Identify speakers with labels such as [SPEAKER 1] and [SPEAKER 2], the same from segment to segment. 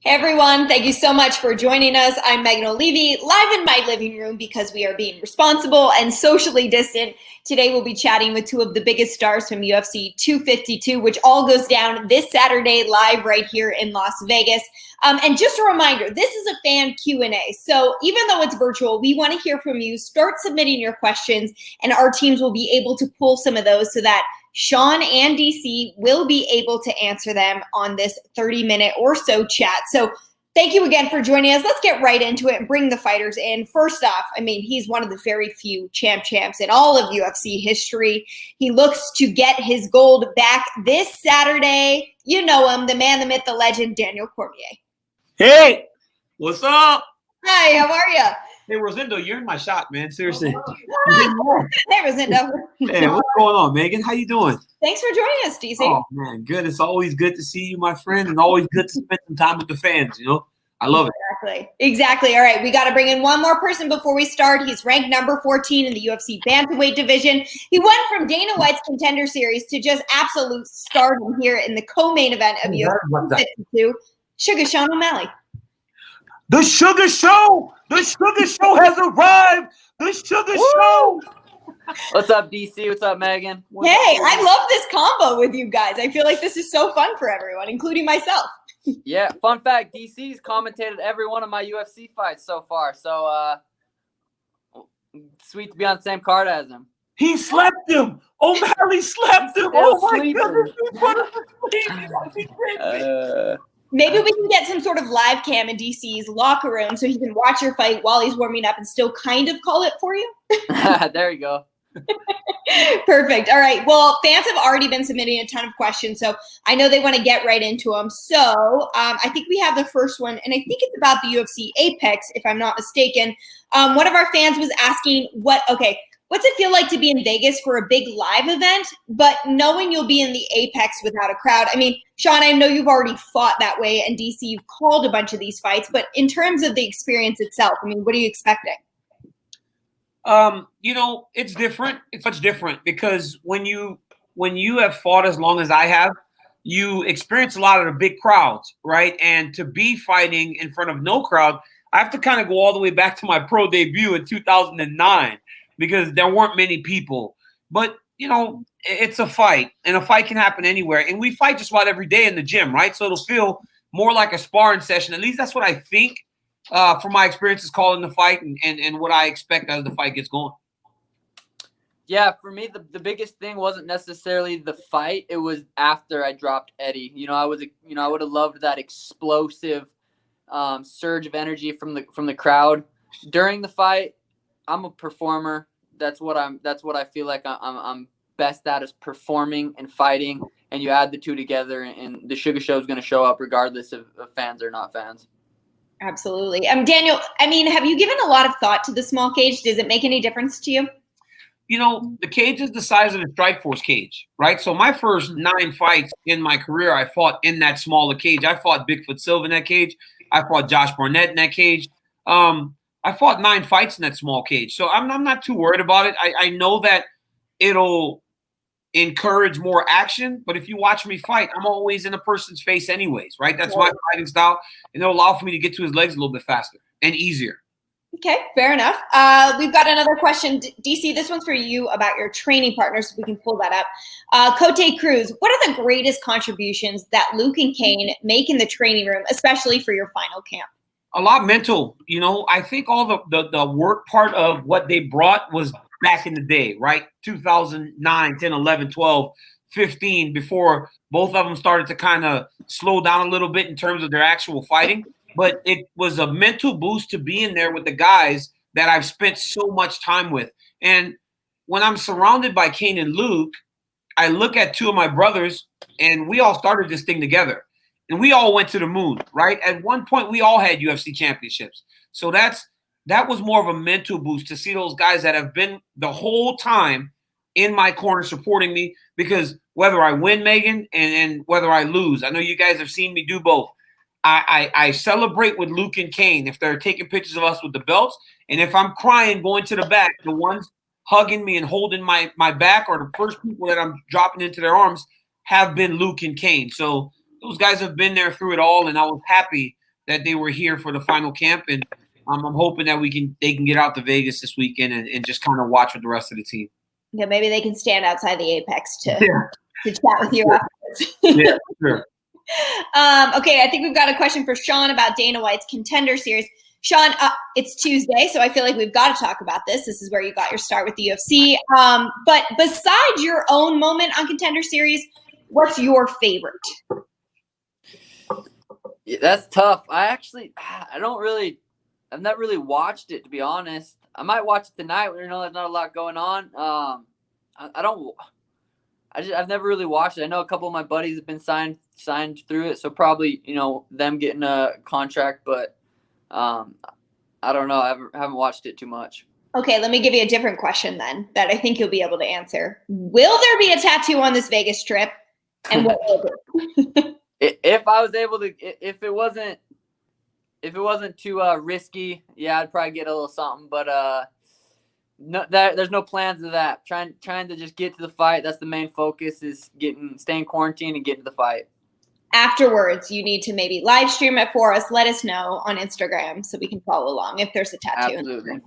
[SPEAKER 1] Hey everyone, thank you so much for joining us. I'm Megan Olivi, live in my living room because we are being responsible and socially distant. Today we'll be chatting with two of the biggest stars from UFC 252, which all goes down this Saturday live right here in Las Vegas. And just a reminder, this is a fan Q&A. So even though it's virtual, we want to hear from you. Start submitting your questions and our teams will be able to pull some of those so that Sean and DC will be able to answer them on this 30-minute or so chat. So thank you again for joining us. Let's get right into it and bring the fighters in. First off, he's one of the very few champs in all of UFC history. He looks to get his gold back this Saturday. You know him, the man, the myth, the legend, Daniel Cormier.
[SPEAKER 2] Hey, what's up?
[SPEAKER 1] Hi, how are you?
[SPEAKER 2] Hey, Rosendo, you're in my shot, man. Seriously.
[SPEAKER 1] Hey, Rosendo.
[SPEAKER 2] Hey, what's going on, Megan? How you doing?
[SPEAKER 1] Thanks for joining us, DC.
[SPEAKER 2] Oh, man, good. It's always good to see you, my friend, and always good to spend some time with the fans, I love it.
[SPEAKER 1] Exactly. All right, we got to bring in one more person before we start. He's ranked number 14 in the UFC bantamweight division. He went from Dana White's Contender Series to just absolute stardom here in the co-main event of UFC 52. Sugar Sean O'Malley.
[SPEAKER 2] The Sugar Show! The Sugar Show has arrived! The Sugar Show!
[SPEAKER 3] What's up, DC? What's up, Megan?
[SPEAKER 1] Hey, I love this combo with you guys. I feel like this is so fun for everyone, including myself.
[SPEAKER 3] Yeah, fun fact, DC's commentated every one of my UFC fights so far. So, sweet to be on the same card as him.
[SPEAKER 2] He slept him! O'Malley slept him! Oh, my goodness!
[SPEAKER 1] Maybe we can get some sort of live cam in DC's locker room so he can watch your fight while he's warming up and still kind of call it for you.
[SPEAKER 3] There you go.
[SPEAKER 1] Perfect. All right. Well, fans have already been submitting a ton of questions, so I know they want to get right into them. So I think we have the first one, and I think it's about the UFC Apex, if I'm not mistaken. One of our fans was asking, what's it feel like to be in Vegas for a big live event, but knowing you'll be in the Apex without a crowd? Sean, I know you've already fought that way, and DC, you've called a bunch of these fights, but in terms of the experience itself, what are you expecting?
[SPEAKER 2] It's different. It's much different because when you have fought as long as I have, you experience a lot of the big crowds, right? And to be fighting in front of no crowd, I have to kind of go all the way back to my pro debut in 2009 because there weren't many people. But, it's a fight, and a fight can happen anywhere. And we fight just about every day in the gym, right? So it'll feel more like a sparring session. At least that's what I think. From my experiences calling the fight and what I expect as the fight gets going.
[SPEAKER 3] Yeah, for me, the biggest thing wasn't necessarily the fight. It was after I dropped Eddie. I would have loved that explosive surge of energy from the crowd during the fight. I'm a performer. That's what I feel like I'm best at, is performing and fighting. And you add the two together, and the Sugar Show is going to show up regardless of fans or not fans.
[SPEAKER 1] Absolutely. Daniel, have you given a lot of thought to the small cage? Does it make any difference to you?
[SPEAKER 2] The cage is the size of the Strikeforce cage, right? So my first 9 fights in my career, I fought in that smaller cage. I fought Bigfoot Silva in that cage. I fought Josh Barnett in that cage. I fought 9 fights in that small cage. So I'm not too worried about it. I know that it'll encourage more action, but if you watch me fight, I'm always in a person's face anyways, right? That's my fighting style, and it'll allow for me to get to his legs a little bit faster and easier.
[SPEAKER 1] Okay, fair enough. We've got another question. DC, this one's for you about your training partners, if we can pull that up. Cote Cruz, what are the greatest contributions that Luke and Kane make in the training room, especially for your final camp?
[SPEAKER 2] A lot mental. I think all the work part of what they brought was back in the day, right? 2009, 10, 11, 12, 15, before both of them started to kind of slow down a little bit in terms of their actual fighting. But it was a mental boost to be in there with the guys that I've spent so much time with. And when I'm surrounded by Kane and Luke, I look at 2 of my brothers, and we all started this thing together. And we all went to the moon, right? At one point, we all had UFC championships. So that was more of a mental boost to see those guys that have been the whole time in my corner supporting me, because whether I win, Megan, and whether I lose, I know you guys have seen me do both. I celebrate with Luke and Kane if they're taking pictures of us with the belts. And if I'm crying going to the back, the ones hugging me and holding my back, or the first people that I'm dropping into their arms, have been Luke and Kane. So those guys have been there through it all, and I was happy that they were here for the final camp, and I'm hoping that they can get out to Vegas this weekend and just kind of watch with the rest of the team.
[SPEAKER 1] Yeah, maybe they can stand outside the Apex to chat with you afterwards.
[SPEAKER 2] Yeah, sure.
[SPEAKER 1] Okay, I think we've got a question for Sean about Dana White's Contender Series. Sean, it's Tuesday, so I feel like we've got to talk about this. This is where you got your start with the UFC. But besides your own moment on Contender Series, what's your favorite?
[SPEAKER 3] Yeah, that's tough. I've not really watched it, to be honest. I might watch it tonight when there's not a lot going on. I've never really watched it. I know a couple of my buddies have been signed through it, so probably, them getting a contract, but I don't know. I haven't watched it too much.
[SPEAKER 1] Okay, let me give you a different question then that I think you'll be able to answer. Will there be a tattoo on this Vegas trip? And what will it?
[SPEAKER 3] If I was able to, if it wasn't too risky, yeah, I'd probably get a little something. But no, there's no plans of that. Trying to just get to the fight. That's the main focus, is staying quarantined and getting to the fight.
[SPEAKER 1] Afterwards, you need to maybe live stream it for us. Let us know on Instagram so we can follow along if there's a tattoo.
[SPEAKER 3] Absolutely.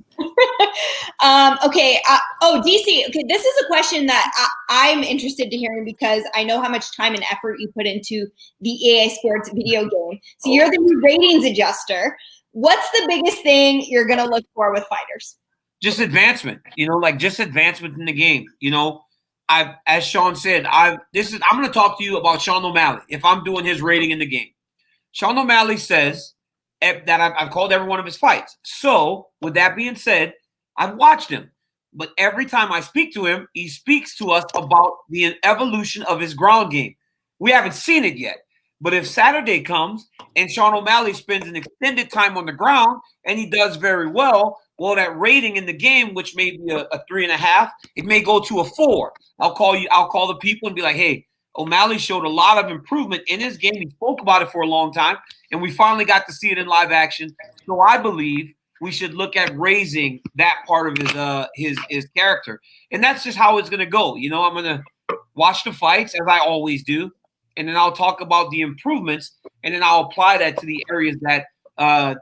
[SPEAKER 1] Okay. DC. Okay, this is a question that I'm interested to hearing because I know how much time and effort you put into the EA Sports video game. So you're the new ratings adjuster. What's the biggest thing you're going to look for with fighters?
[SPEAKER 2] Just advancement. Just advancement in the game. As Sean said, I'm going to talk to you about Sean O'Malley if I'm doing his rating in the game. Sean O'Malley says that I've called every one of his fights. So with that being said, I've watched him, but every time I speak to him, he speaks to us about the evolution of his ground game. We haven't seen it yet, but if Saturday comes and Sean O'Malley spends an extended time on the ground and he does very well, that rating in the game, which may be a 3.5, it may go to a 4. I'll call the people and be like, hey, O'Malley showed a lot of improvement in his game. He spoke about it for a long time, and we finally got to see it in live action. So I believe we should look at raising that part of his character. And that's just how it's going to go. I'm going to watch the fights, as I always do, and then I'll talk about the improvements, and then I'll apply that to the areas that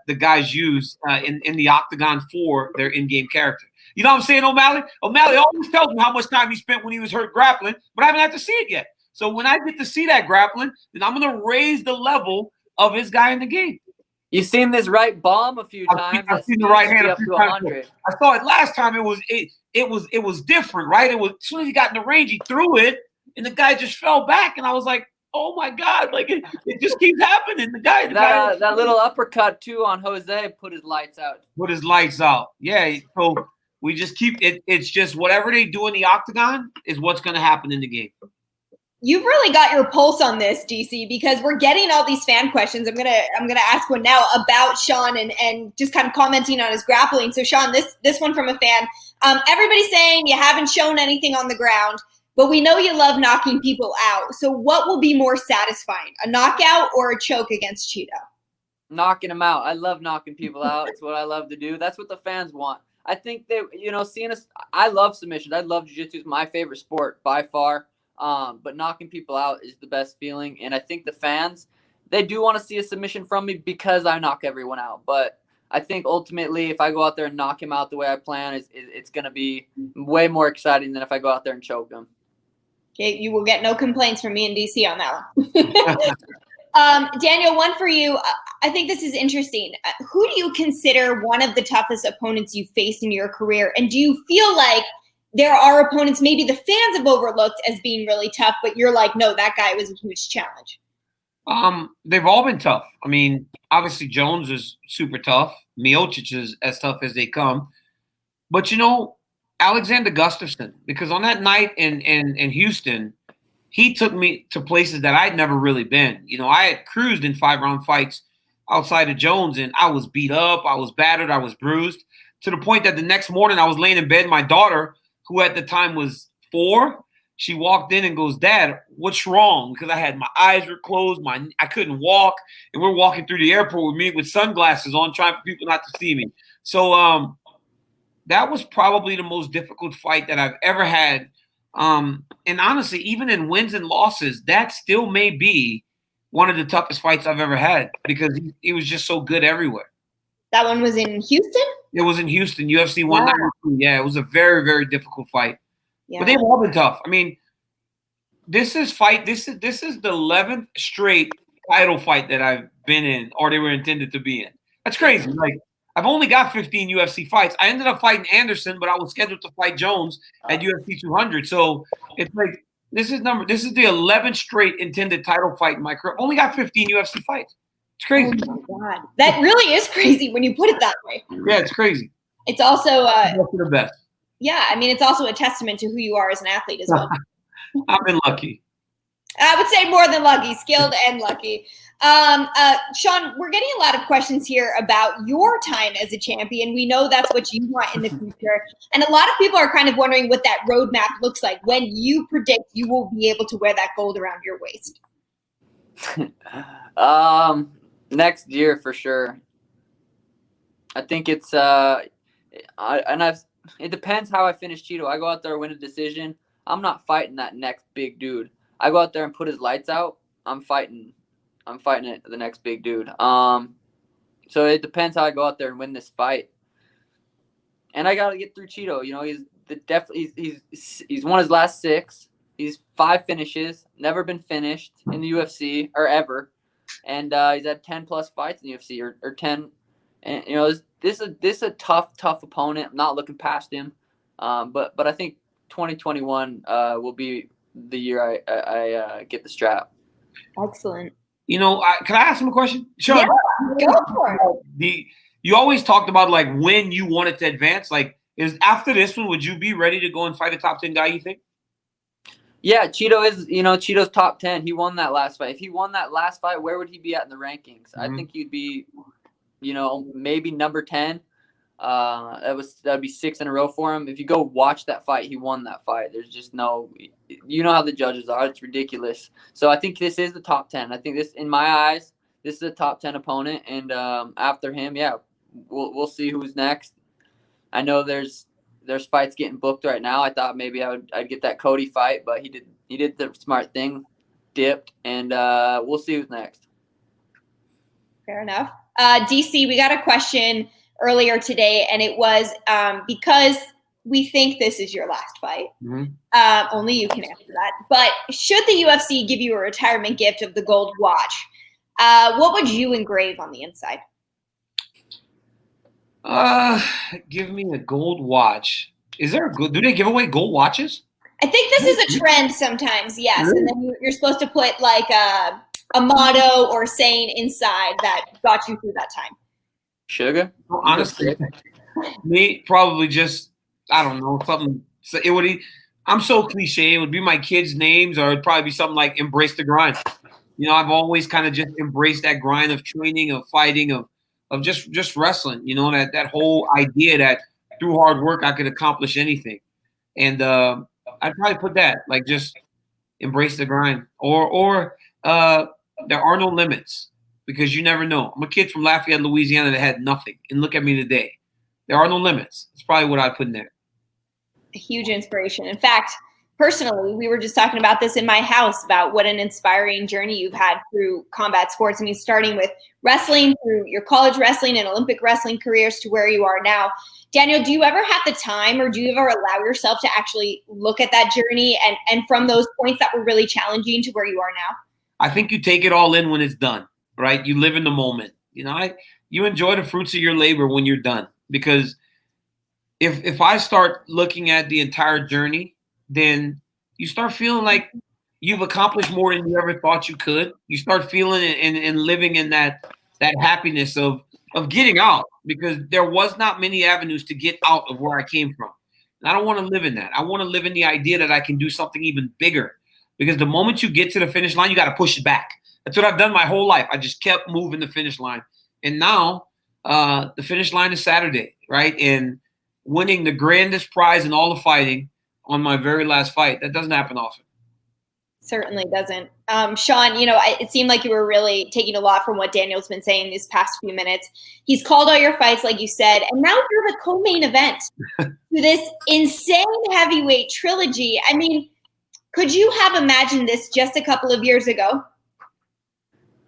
[SPEAKER 2] the guys use in the octagon for their in-game character. You know what I'm saying, O'Malley? O'Malley always tells me how much time he spent when he was hurt grappling, but I haven't had to see it yet. So when I get to see that grappling, then I'm going to raise the level of his guy in the game.
[SPEAKER 3] You've seen this right bomb a few times.
[SPEAKER 2] I've seen the right hand
[SPEAKER 3] up to 100.
[SPEAKER 2] I saw it last time. It was different, right? As soon as he got in the range, he threw it, and the guy just fell back, and I was like, oh my God! It just keeps happening. The guy
[SPEAKER 3] that little uppercut too on Jose put his lights out.
[SPEAKER 2] Yeah. So we just keep it. It's just whatever they do in the octagon is what's going to happen in the game.
[SPEAKER 1] You've really got your pulse on this, DC, because we're getting all these fan questions. I'm gonna ask one now about Sean and just kind of commenting on his grappling. So Sean, this one from a fan. Everybody's saying you haven't shown anything on the ground, but we know you love knocking people out. So what will be more satisfying, a knockout or a choke against Cheeto?
[SPEAKER 3] Knocking them out. I love knocking people out. It's what I love to do. That's what the fans want. I think they, seeing us, I love submissions. I love jiu-jitsu. It's my favorite sport by far. But knocking people out is the best feeling. And I think the fans, they do want to see a submission from me because I knock everyone out. But I think ultimately if I go out there and knock him out the way I plan, it's going to be way more exciting than if I go out there and choke him.
[SPEAKER 1] Okay, you will get no complaints from me and DC on that one. Daniel, one for you. I think this is interesting. Who do you consider one of the toughest opponents you've faced in your career? And do you feel like there are opponents maybe the fans have overlooked as being really tough, but you're like, no, that guy was a huge challenge?
[SPEAKER 2] They've all been tough. I mean, obviously Jones is super tough. Miocic is as tough as they come. But, Alexander Gustafsson, because on that night in Houston, he took me to places that I'd never really been. I had cruised in 5-round fights outside of Jones, and I was beat up, I was battered, I was bruised, to the point that the next morning I was laying in bed. My daughter, who at the time was 4, she walked in and goes, "Dad, what's wrong?" Because I had my eyes were closed, I couldn't walk, and we're walking through the airport with me with sunglasses on, trying for people not to see me. So that was probably the most difficult fight that I've ever had. And honestly, even in wins and losses, that still may be one of the toughest fights I've ever had because he was just so good everywhere.
[SPEAKER 1] That one was in Houston?
[SPEAKER 2] It was in Houston, UFC 192. Yeah, it was a very, very difficult fight. Yeah. But they've all been tough. I mean, this is the 11th straight title fight that I've been in, or they were intended to be in. That's crazy. Like, I've only got 15 UFC fights. I ended up fighting Anderson, but I was scheduled to fight Jones at UFC 200. So it's like this is the 11th straight intended title fight in my career. I've only got 15 UFC fights. It's crazy.
[SPEAKER 1] Oh my God. That really is crazy when you put it that way.
[SPEAKER 2] Yeah, it's crazy.
[SPEAKER 1] It's also
[SPEAKER 2] the best.
[SPEAKER 1] Yeah, I mean, it's also a testament to who you are as an athlete as well.
[SPEAKER 2] I've been lucky.
[SPEAKER 1] I would say more than lucky, skilled and lucky. Sean, we're getting a lot of questions here about your time as a champion. We know that's what you want in the future. And a lot of people are kind of wondering what that roadmap looks like when you predict you will be able to wear that gold around your waist.
[SPEAKER 3] Next year for sure. I think it's it depends how I finish Cheeto. I go out there, win a decision. I'm not fighting that next big dude. I go out there and put his lights out. I'm fighting the next big dude. So it depends how I go out there and win this fight. And I gotta get through Cheeto. You know, he's won his last 6. He's 5 finishes, never been finished in the UFC or ever. And he's had 10 plus fights in the UFC or 10. And you know, this is a tough opponent. I'm not looking past him. But I think 2021 will be the year I get the strap.
[SPEAKER 1] Excellent.
[SPEAKER 2] You know, can I ask him a question? Sure.
[SPEAKER 1] Yeah, go for it.
[SPEAKER 2] You always talked about like when you wanted to advance. Like, is after this one, would you be ready to go and fight a top 10 guy? You think?
[SPEAKER 3] Yeah, Cheeto's top 10. He won that last fight. If he won that last fight, where would he be at in the rankings? Mm-hmm. I think he'd be, maybe number 10. That'd be 6 in a row for him. If you go watch that fight, he won that fight. There's just no, how the judges are. It's ridiculous. So I think this is the top 10. I think this, in my eyes, this is a top 10 opponent. And after him, yeah, we'll see who's next. I know there's fights getting booked right now. I thought maybe I'd get that Cody fight, but he did the smart thing, dipped, and we'll see who's next.
[SPEAKER 1] Fair enough. DC, we got a question earlier today, and it was because we think this is your last fight. Mm-hmm. Only you can answer that. But should the UFC give you a retirement gift of the gold watch, what would you engrave on the inside?
[SPEAKER 2] Give me a gold watch. Is there do they give away gold watches?
[SPEAKER 1] I think this is a trend sometimes, yes. Really? And then you're supposed to put like a motto or saying inside that got you through that time.
[SPEAKER 3] Sugar?
[SPEAKER 2] Well, honestly, me probably just, I don't know, something. So it would. I'm so cliche. It would be my kids' names, or it'd probably be something like "Embrace the Grind." You know, I've always kind of just embraced that grind of training, of fighting, of just wrestling. You know, that whole idea that through hard work I could accomplish anything. And I'd probably put that, like, just embrace the grind, or there are no limits. Because you never know. I'm a kid from Lafayette, Louisiana that had nothing. And look at me today. There are no limits. It's probably what I put in there.
[SPEAKER 1] A huge inspiration. In fact, personally, we were just talking about this in my house about what an inspiring journey you've had through combat sports. I mean, starting with wrestling, through your college wrestling and Olympic wrestling careers to where you are now. Daniel, do you ever have the time, or do you ever allow yourself to actually look at that journey and from those points that were really challenging to where you are now?
[SPEAKER 2] I think you take it all in when it's done. Right? You live in the moment. You know, you enjoy the fruits of your labor when you're done. Because if I start looking at the entire journey, then you start feeling like you've accomplished more than you ever thought you could. You start feeling and living in that happiness of getting out, because there was not many avenues to get out of where I came from. And I don't want to live in that. I want to live in the idea that I can do something even bigger. Because the moment you get to the finish line, you got to push it back. That's what I've done my whole life. I just kept moving the finish line. And now the finish line is Saturday, right? And winning the grandest prize in all the fighting on my very last fight, that doesn't happen often.
[SPEAKER 1] Certainly doesn't. Sean, it seemed like you were really taking a lot from what Daniel's been saying these past few minutes. He's called all your fights, like you said, and now you're the co-main event to this insane heavyweight trilogy. I mean, could you have imagined this just a couple of years ago?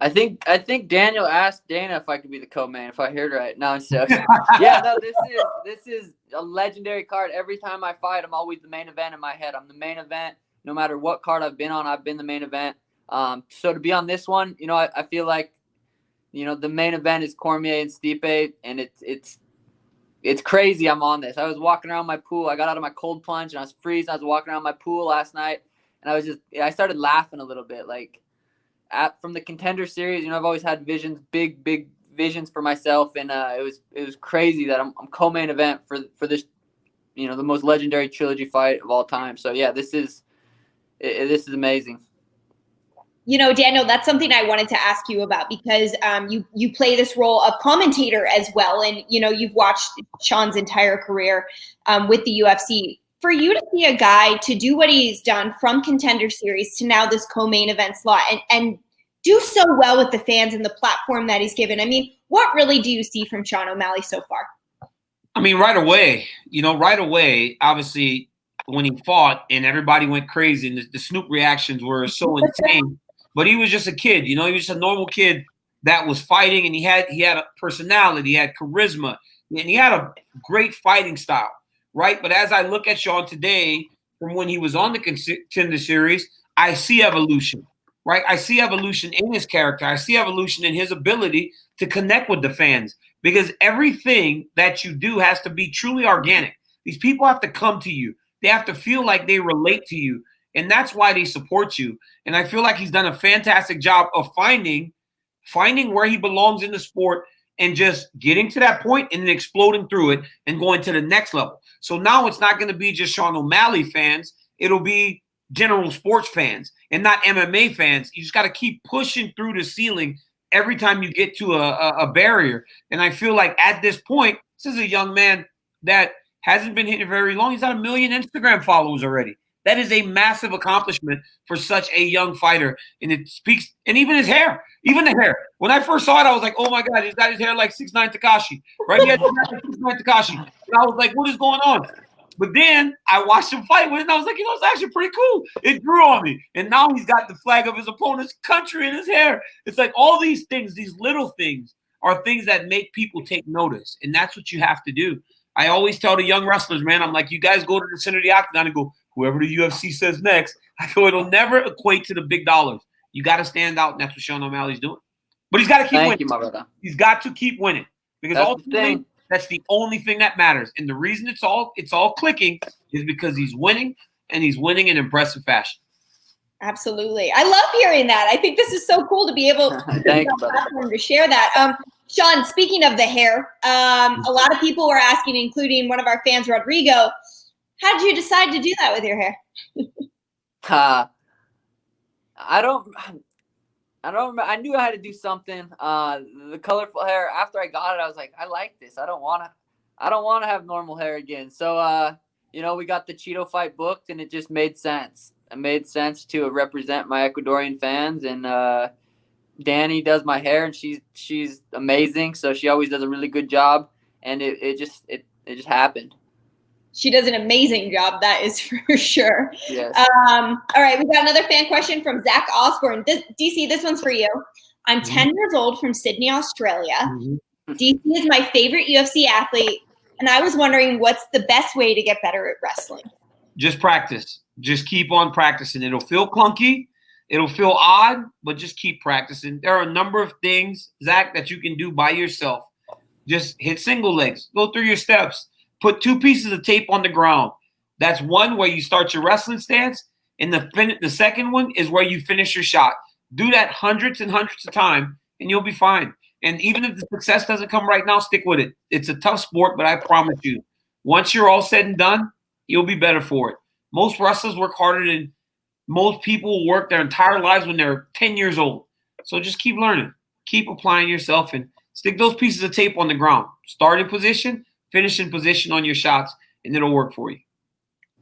[SPEAKER 3] I think Daniel asked Dana if I could be the co-main, if I heard right. No, I'm joking. Yeah, no, this is a legendary card. Every time I fight, I'm always the main event in my head. I'm the main event. No matter what card I've been on, I've been the main event. So to be on this one, I feel like, the main event is Cormier and Stipe, and it's crazy I'm on this. I was walking around my pool. I got out of my cold plunge, and I was freezing. I was walking around my pool last night, and I started laughing a little bit, like, from the Contender Series. I've always had visions, big visions for myself, and it was crazy that I'm co-main event for this, the most legendary trilogy fight of all time. So yeah, this is amazing.
[SPEAKER 1] Daniel, that's something I wanted to ask you about, because you play this role of commentator as well, and you've watched Sean's entire career with the UFC. For you to see a guy to do what he's done from Contender Series to now this co-main event slot and do so well with the fans and the platform that he's given, I mean, what really do you see from Sean O'Malley so far?
[SPEAKER 2] I mean, right away, obviously, when he fought and everybody went crazy and the Snoop reactions were so insane, but he was just a kid, he was just a normal kid that was fighting, and he had a personality, he had charisma, and he had a great fighting style. Right. But as I look at Sean today, from when he was on the Contender Series, I see evolution. Right. I see evolution in his character. I see evolution in his ability to connect with the fans, because everything that you do has to be truly organic. These people have to come to you. They have to feel like they relate to you. And that's why they support you. And I feel like he's done a fantastic job of finding where he belongs in the sport, and just getting to that point and then exploding through it and going to the next level. So now it's not going to be just Sean O'Malley fans. It'll be general sports fans and not MMA fans. You just got to keep pushing through the ceiling every time you get to a barrier. And I feel like at this point, this is a young man that hasn't been hitting very long. He's got 1 million Instagram followers already. That is a massive accomplishment for such a young fighter. And it speaks, and even his hair, even the hair. When I first saw it, I was like, oh my God, he's got his hair like 6'9" Tekashi, right? He had 6'9" Tekashi. And I was like, what is going on? But then I watched him fight with it, and I was like, it's actually pretty cool. It grew on me. And now he's got the flag of his opponent's country in his hair. It's like all these things, these little things, are things that make people take notice. And that's what you have to do. I always tell the young wrestlers, man, I'm like, you guys go to the center of the octagon and go, whoever the UFC says next. I go, it'll never equate to the big dollars. You got to stand out, and that's what Sean O'Malley's doing. But he's got to keep winning.
[SPEAKER 3] Thank you, my brother.
[SPEAKER 2] He's got to keep winning, because ultimately, that's the only thing that matters. And the reason it's all clicking is because he's winning, and he's winning in impressive fashion.
[SPEAKER 1] Absolutely. I love hearing that. I think this is so cool to be able to share that. Sean, speaking of the hair, a lot of people were asking, including one of our fans, Rodrigo, how did you decide to do that with your hair?
[SPEAKER 3] I don't remember. I knew I had to do something. The colorful hair, after I got it, I was like, I like this. I don't want to have normal hair again. So, we got the Cheeto fight booked, and it just made sense. It made sense to represent my Ecuadorian fans, and Danny does my hair, and she's amazing. So she always does a really good job, and it just happened.
[SPEAKER 1] She does an amazing job, that is for sure.
[SPEAKER 3] Yes.
[SPEAKER 1] All right, we got another fan question from Zach Osborne. DC, this one's for you. I'm 10 years old from Sydney, Australia. DC is my favorite UFC athlete, and I was wondering what's the best way to get better at wrestling?
[SPEAKER 2] Just practice. Just keep on practicing. It'll feel clunky. It'll feel odd, but just keep practicing. There are a number of things, Zach, that you can do by yourself. Just hit single legs. Go through your steps. Put 2 pieces of tape on the ground. That's one where you start your wrestling stance, and the second one is where you finish your shot. Do that hundreds and hundreds of times, and you'll be fine. And even if the success doesn't come right now, stick with it. It's a tough sport, but I promise you, once you're all said and done, you'll be better for it. Most wrestlers work harder than most people work their entire lives when they're 10 years old. So just keep learning. Keep applying yourself, and stick those pieces of tape on the ground. Start in position, finish in position on your shots, and it'll work for you.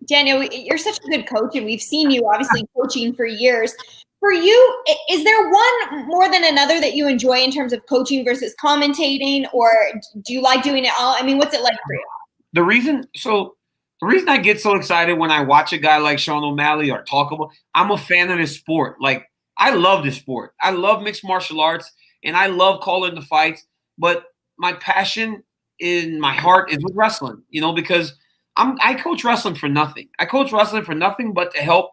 [SPEAKER 1] Daniel, you're such a good coach, and we've seen you obviously coaching for years. For you, is there one more than another that you enjoy in terms of coaching versus commentating, or do you like doing it all? I mean, what's it like for you?
[SPEAKER 2] The reason I get so excited when I watch a guy like Sean O'Malley or talk about, I'm a fan of his sport. Like, I love this sport. I love mixed martial arts, and I love calling the fights. But my passion in my heart is with wrestling, because I coach wrestling for nothing. I coach wrestling for nothing but to help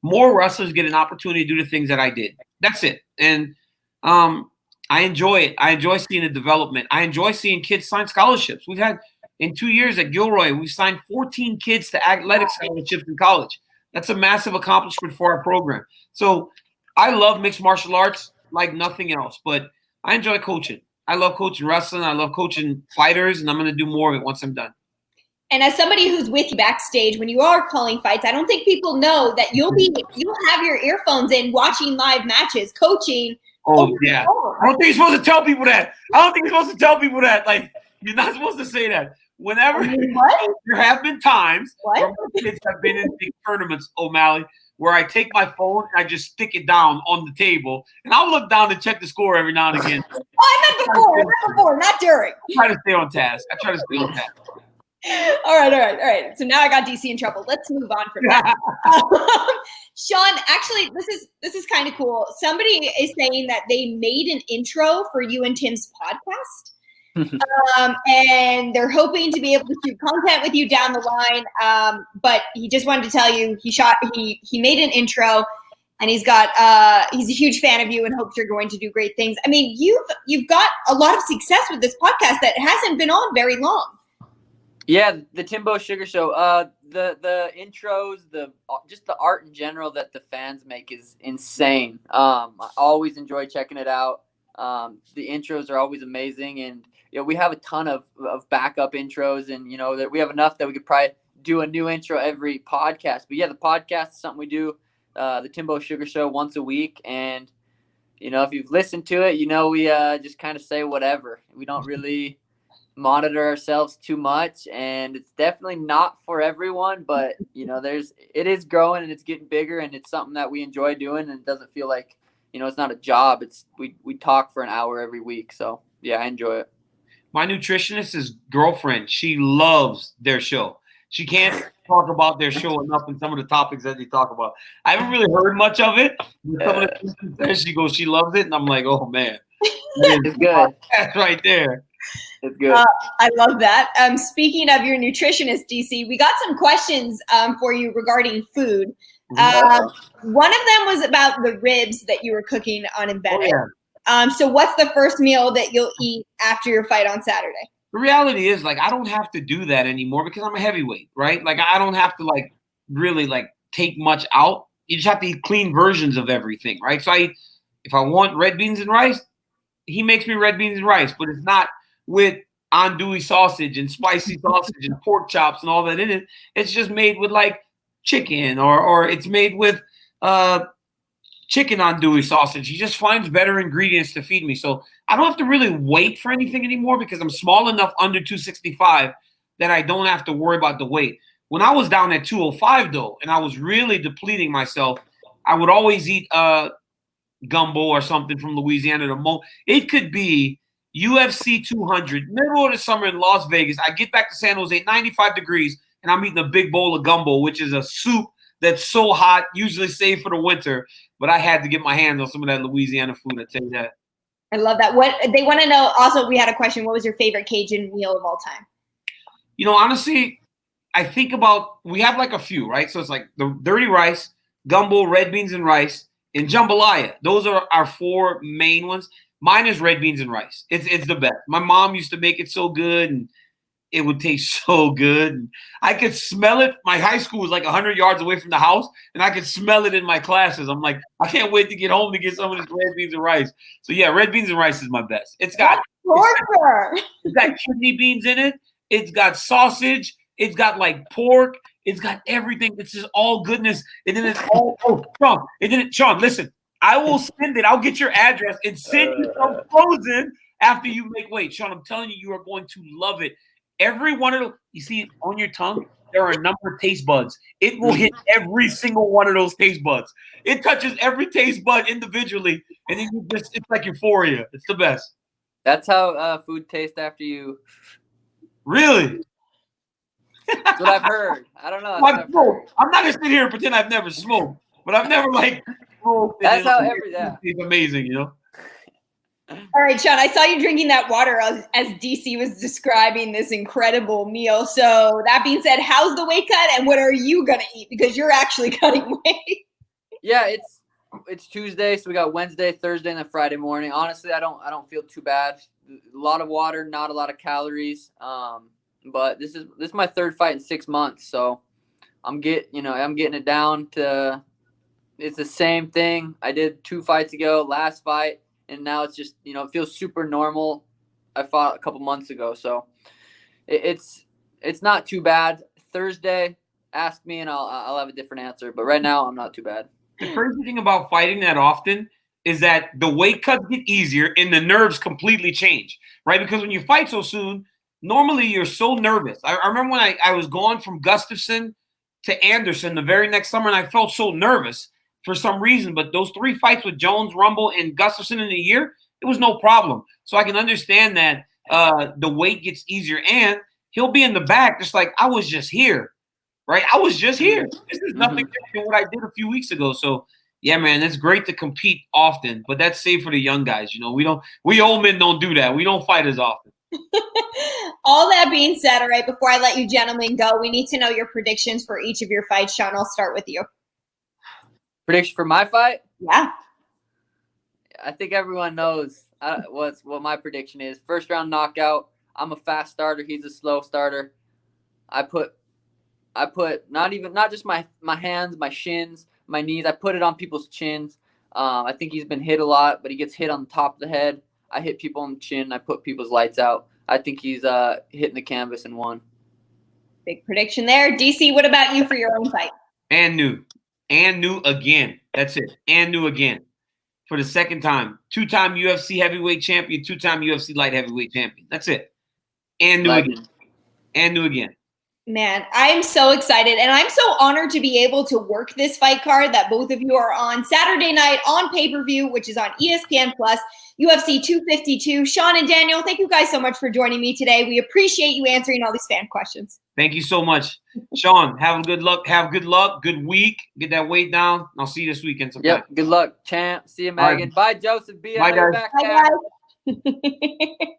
[SPEAKER 2] more wrestlers get an opportunity to do the things that I did. That's it. And I enjoy it. I enjoy seeing the development. I enjoy seeing kids sign scholarships. We've had in 2 years at Gilroy, we've signed 14 kids to athletic scholarships in college. That's a massive accomplishment for our program. So I love mixed martial arts like nothing else, but I enjoy coaching. I love coaching wrestling. I love coaching fighters, and I'm going to do more of it once I'm done.
[SPEAKER 1] And as somebody who's with you backstage when you are calling fights, I don't think people know that you'll have your earphones in watching live matches, coaching.
[SPEAKER 2] Oh, yeah. I don't think you're supposed to tell people that. Like, you're not supposed to say that. Whenever there have been times where my kids have been in big tournaments, O'Malley, where I take my phone and I just stick it down on the table, and I'll look down to check the score every now and again.
[SPEAKER 1] I meant before, not during.
[SPEAKER 2] I try to stay on task.
[SPEAKER 1] All right. So now I got DC in trouble. Let's move on from that. Sean, actually, this is kind of cool. Somebody is saying that they made an intro for you and Tim's podcast. And they're hoping to be able to shoot content with you down the line. But he just wanted to tell you he made an intro, and he's a huge fan of you and hopes you're going to do great things. I mean, you've got a lot of success with this podcast that hasn't been on very long.
[SPEAKER 3] Yeah, the Timbo Sugar Show. The intros, just the art in general that the fans make is insane. I always enjoy checking it out. The intros are always amazing, and we have a ton of backup intros, and that we have enough that we could probably do a new intro every podcast. But yeah, the podcast is something we do, the Timbo Sugar Show, once a week, and if you've listened to it, we just kind of say whatever. We don't really monitor ourselves too much, and it's definitely not for everyone, but it is growing and it's getting bigger, and it's something that we enjoy doing, and it doesn't feel like it's not a job. It's we talk for an hour every week, so yeah, I enjoy it.
[SPEAKER 2] My nutritionist's girlfriend, she loves their show. She can't talk about their show enough and some of the topics that they talk about. I haven't really heard much of it. Some of the things she goes, she loves it, and I'm like, oh man,
[SPEAKER 3] it's good.
[SPEAKER 2] That's right there.
[SPEAKER 3] It's good.
[SPEAKER 1] I love that. Speaking of your nutritionist, DC, we got some questions for you regarding food. One of them was about the ribs that you were cooking on Embedded. Oh, yeah. So what's the first meal that you'll eat after your fight on Saturday?
[SPEAKER 2] The reality is, I don't have to do that anymore because I'm a heavyweight, right? I don't have to, really, take much out. You just have to eat clean versions of everything, right? So if I want red beans and rice, he makes me red beans and rice, but it's not with andouille sausage and spicy sausage and pork chops and all that in it. It's just made with chicken or it's made with chicken andouille sausage. He just finds better ingredients to feed me. So I don't have to really wait for anything anymore because I'm small enough under 265 that I don't have to worry about the weight. When I was down at 205 though, and I was really depleting myself, I would always eat gumbo or something from Louisiana. It could be UFC 200, middle of the summer in Las Vegas. I get back to San Jose, 95 degrees, and I'm eating a big bowl of gumbo, which is a soup that's so hot, usually saved for the winter. But I had to get my hands on some of that Louisiana food, I tell you that.
[SPEAKER 1] I love that. What they want to know, also, we had a question, what was your favorite Cajun meal of all time?
[SPEAKER 2] Honestly, I think we have a few, right? So it's the dirty rice, gumbo, red beans and rice, and jambalaya. Those are our four main ones. Mine is red beans and rice. It's the best. My mom used to make it so good, and it would taste so good. And I could smell it. My high school was 100 yards away from the house, and I could smell it in my classes. I'm like, I can't wait to get home to get some of this red beans and rice. So yeah, red beans and rice is my best. It's got kidney beans in it. It's got sausage. It's got pork. It's got everything. It's just all goodness. And then it's all Sean. And then Sean, listen. I will send it. I'll get your address and send you some frozen after you make weight. Sean, I'm telling you, you are going to love it. Every one of those, you see it on your tongue, there are a number of taste buds. It will hit every single one of those taste buds. It touches every taste bud individually, and then it's like euphoria. It's the best.
[SPEAKER 3] That's how food tastes after you.
[SPEAKER 2] Really?
[SPEAKER 3] That's what I've heard. I don't know.
[SPEAKER 2] I'm not going to sit here and pretend I've never smoked, but I've never
[SPEAKER 3] That's how
[SPEAKER 2] It's amazing, you know.
[SPEAKER 1] All right, Sean, I saw you drinking that water as DC was describing this incredible meal. So that being said, how's the weight cut and what are you going to eat? Because you're actually cutting weight.
[SPEAKER 3] Yeah, it's Tuesday, so we got Wednesday, Thursday, and then Friday morning. Honestly, I don't feel too bad. A lot of water, not a lot of calories. But this is my third fight in 6 months, so I'm getting it down to it's the same thing I did 2 fights ago, last fight, and now it's just it feels super normal. I fought a couple months ago, so it's not too bad. Thursday, ask me and I'll have a different answer. But right now, I'm not too bad.
[SPEAKER 2] The crazy thing about fighting that often is that the weight cuts get easier and the nerves completely change, right? Because when you fight so soon, normally you're so nervous. I remember when I was going from Gustafson to Anderson the very next summer, and I felt so nervous for some reason. But those 3 fights with Jones, Rumble, and Gustafson in a year, it was no problem. So I can understand that the weight gets easier, and he'll be in the back just like, I was just here. Right, I was just here. This is nothing different than what I did a few weeks ago. So, yeah, man, it's great to compete often, but that's safe for the young guys. We old men don't do that. We don't fight as often.
[SPEAKER 1] All that being said, all right, before I let you gentlemen go, we need to know your predictions for each of your fights. Sean, I'll start with you.
[SPEAKER 3] Prediction for my fight?
[SPEAKER 1] Yeah.
[SPEAKER 3] I think everyone knows what my prediction is. First round knockout. I'm a fast starter. He's a slow starter. I put not just my hands, my shins, my knees. I put it on people's chins. I think he's been hit a lot, but he gets hit on the top of the head. I hit people on the chin. I put people's lights out. I think he's hitting the canvas and won.
[SPEAKER 1] Big prediction there. DC, what about you for your own fight?
[SPEAKER 2] And new again. That's it. And new again for the second time. 2-time UFC heavyweight champion, 2-time UFC light heavyweight champion. That's it. And new again. And new again.
[SPEAKER 1] Man, I'm so excited, and I'm so honored to be able to work this fight card that both of you are on Saturday night on pay-per-view, which is on ESPN Plus, UFC 252. Sean and Daniel, thank you guys so much for joining me today. We appreciate you answering all these fan questions.
[SPEAKER 2] Thank you so much. Sean, have good luck, good week. Get that weight down. I'll see you this weekend sometime.
[SPEAKER 3] Yep, good luck, champ. See you, Megan. Bye, Joseph.
[SPEAKER 2] Bye, guys.
[SPEAKER 1] Bye, guys.